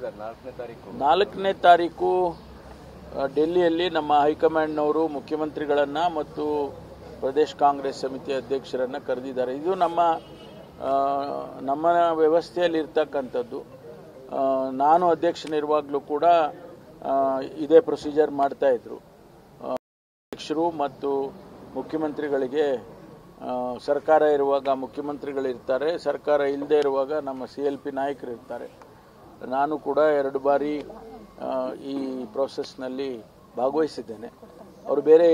ಹೇಳ್ತಿದ್ದಾರೆ 4ನೇ ತಾರೀಕು. 4ನೇ ತಾರೀಕು ಡೆಲ್ಲಿಯಲ್ಲಿ ನಮ್ಮ ಹೈಕಮಾಂಡ್ನವರು ಮುಖ್ಯಮಂತ್ರಿಗಳನ್ನು ಮತ್ತು ಪ್ರದೇಶ ಕಾಂಗ್ರೆಸ್ ಸಮಿತಿ ಅಧ್ಯಕ್ಷರನ್ನು ಕರೆದಿದ್ದಾರೆ. ಇದು ನಮ್ಮ ವ್ಯವಸ್ಥೆಯಲ್ಲಿ ಇರ್ತಕ್ಕಂಥದ್ದು. ನಾನು ಅಧ್ಯಕ್ಷನಿರುವಾಗಲೂ ಕೂಡ ಇದೇ ಪ್ರೊಸೀಜರ್ ಮಾಡ್ತಾಯಿದ್ರು. ಅಧ್ಯಕ್ಷರು ಮತ್ತು ಮುಖ್ಯಮಂತ್ರಿಗಳಿಗೆ ಸರ್ಕಾರ ಇರುವಾಗ ಮುಖ್ಯಮಂತ್ರಿಗಳಿರ್ತಾರೆ, ಸರ್ಕಾರ ಇಲ್ಲದೆ ಇರುವಾಗ ನಮ್ಮ CLP ನಾಯಕರು ಇರ್ತಾರೆ. ನಾನು ಕೂಡ 2 ಬಾರಿ ಈ ಪ್ರೋಸೆಸ್ನಲ್ಲಿ ಭಾಗವಹಿಸಿದ್ದೇನೆ. ಅವರು ಬೇರೆ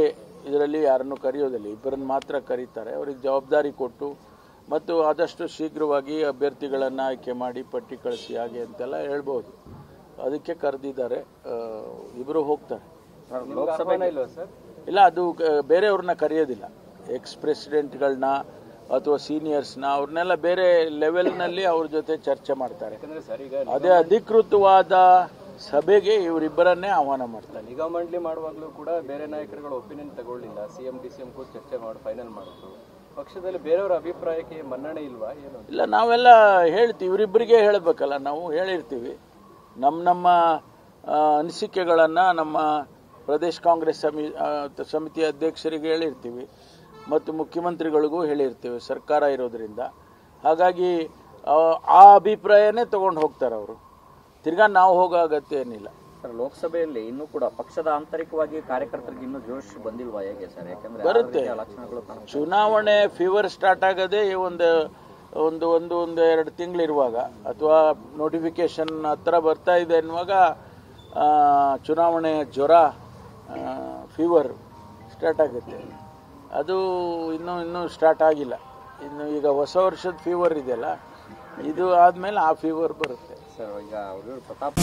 ಇದರಲ್ಲಿ ಯಾರನ್ನು ಕರೆಯೋದಿಲ್ಲ, ಇಬ್ಬರನ್ನು ಮಾತ್ರ ಕರೀತಾರೆ. ಅವರಿಗೆ ಜವಾಬ್ದಾರಿ ಕೊಟ್ಟು ಮತ್ತು ಆದಷ್ಟು ಶೀಘ್ರವಾಗಿ ಅಭ್ಯರ್ಥಿಗಳನ್ನು ಆಯ್ಕೆ ಮಾಡಿ ಪಟ್ಟಿ ಕಳಿಸಿ ಹಾಗೆ ಅಂತೆಲ್ಲ ಹೇಳ್ಬೋದು. ಅದಕ್ಕೆ ಕರೆದಿದ್ದಾರೆ. ಇಬ್ಬರು ಹೋಗ್ತಾರೆ. ಇಲ್ಲ, ಅದು ಬೇರೆಯವ್ರನ್ನ ಕರೆಯೋದಿಲ್ಲ. ಎಕ್ಸ್ ಪ್ರೆಸಿಡೆಂಟ್ಗಳನ್ನ ಅಥವಾ ಸೀನಿಯರ್ಸ್ನ ಅವ್ರನ್ನೆಲ್ಲ ಬೇರೆ ಲೆವೆಲ್ನಲ್ಲಿ ಅವ್ರ ಜೊತೆ ಚರ್ಚೆ ಮಾಡ್ತಾರೆ. ಅದೇ ಅಧಿಕೃತವಾದ ಸಭೆಗೆ ಇವರಿಬ್ಬರನ್ನೇ ಆಹ್ವಾನ ಮಾಡ್ತಾರೆ. ನಿಗಮ ಮಂಡಳಿ ಮಾಡುವಾಗಲೂ ಕೂಡ ಬೇರೆ ನಾಯಕರುಗಳ ಒಪಿನಿಯನ್ ತಗೊಳ್ಳಿಲ್ಲ. CM DCM ಕೂಡ ಚರ್ಚೆ ಮಾಡಿ ಫೈನಲ್ ಮಾಡಿದ್ರು. ಪಕ್ಷದಲ್ಲಿ ಬೇರೆಯವರ ಅಭಿಪ್ರಾಯಕ್ಕೆ ಮನ್ನಣೆ ಇಲ್ವಾ? ಏನು ಇಲ್ಲ, ನಾವೆಲ್ಲ ಹೇಳ್ತೀವಿ, ಇವರಿಬ್ಬರಿಗೆ ಹೇಳಬೇಕಲ್ಲ. ನಾವು ಹೇಳಿರ್ತೀವಿ ನಮ್ಮ ಅನಿಸಿಕೆಗಳನ್ನು ನಮ್ಮ ಪ್ರದೇಶ ಕಾಂಗ್ರೆಸ್ ಸಮಿತಿ ಅಧ್ಯಕ್ಷರಿಗೆ ಹೇಳಿರ್ತೀವಿ ಮತ್ತು ಮುಖ್ಯಮಂತ್ರಿಗಳಿಗೂ ಹೇಳಿರ್ತೀವಿ ಸರ್ಕಾರ ಇರೋದ್ರಿಂದ. ಹಾಗಾಗಿ ಆ ಅಭಿಪ್ರಾಯನೇ ತಗೊಂಡು ಹೋಗ್ತಾರೆ ಅವರು. ತಿರ್ಗಾ ನಾವು ಹೋಗೋ ಅಗತ್ಯ ಏನಿಲ್ಲ. ಸರ್, ಲೋಕಸಭೆಯಲ್ಲಿ ಇನ್ನೂ ಕೂಡ ಪಕ್ಷದ ಆಂತರಿಕವಾಗಿ ಕಾರ್ಯಕರ್ತರಿಗೆ ಇನ್ನೂ ಜೋಶ್ ಬಂದಿಲ್ವಾ ಹೇಗೆ ಸರ್? ಯಾಕಂದ್ರೆ ಬರುತ್ತೆ. ಚುನಾವಣೆ ಫೀವರ್ ಸ್ಟಾರ್ಟ್ ಆಗದೆ ಒಂದು 2 ತಿಂಗಳಿರುವಾಗ ಅಥವಾ ನೋಟಿಫಿಕೇಶನ್ ಹತ್ರ ಬರ್ತಾ ಇದೆ ಅನ್ನುವಾಗ ಚುನಾವಣೆ ಜ್ವರ ಫೀವರ್ ಸ್ಟಾರ್ಟ್ ಆಗುತ್ತೆ. ಅದು ಇನ್ನೂ ಸ್ಟಾರ್ಟ್ ಆಗಿಲ್ಲ. ಇನ್ನು ಈಗ ಹೊಸ ವರ್ಷದ ಫೀವರ್ ಇದೆಯಲ್ಲ, ಇದು ಆದಮೇಲೆ ಆ ಫೀವರ್ ಬರುತ್ತೆ. ಸರ್, ಈಗ ಪ್ರತಾಪ್